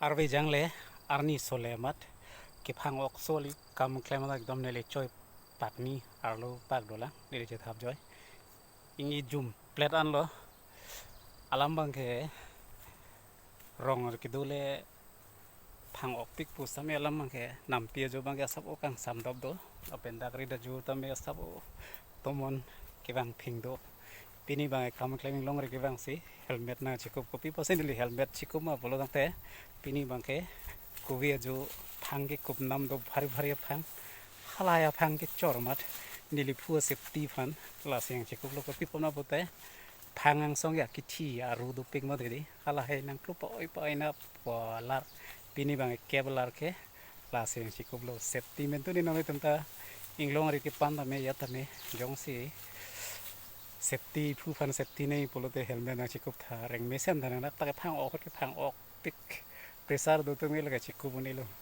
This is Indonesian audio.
Arbe jangle arni solemat ke phang ok soli kam klemat ekdom nele choi pakni arlo pak dola nele je thap joy ingi jum plate anlo alam bangke rong ke dole phang ok pik pu same alam bangke nam pia jo bangke sab okang sam dob do apen dakri da ju tame sab tomon ke bang phing do pini bang kam klem long re ke bang si helmet na chikup kopi pasendili helmet chikup ma bolo dangte pini bangke kubi jo phang ke kup nam do bhari bhari phang halaya phang ke chormat nili phu safety fan laseng chikup lo kopi pona bote phang ang song ya kithi aru do pik ma dedi hala he nang kru poi poi na polar pini bang keblar ke laseng chikup lo safety men tu ni no tumta inglong ri ke pan me ya tame jong si safety phu fan safety nei polote helmet na chikup tha reng mesen thana na ta phang ok ke phang ok pik pressure do tu me la chikup ni lo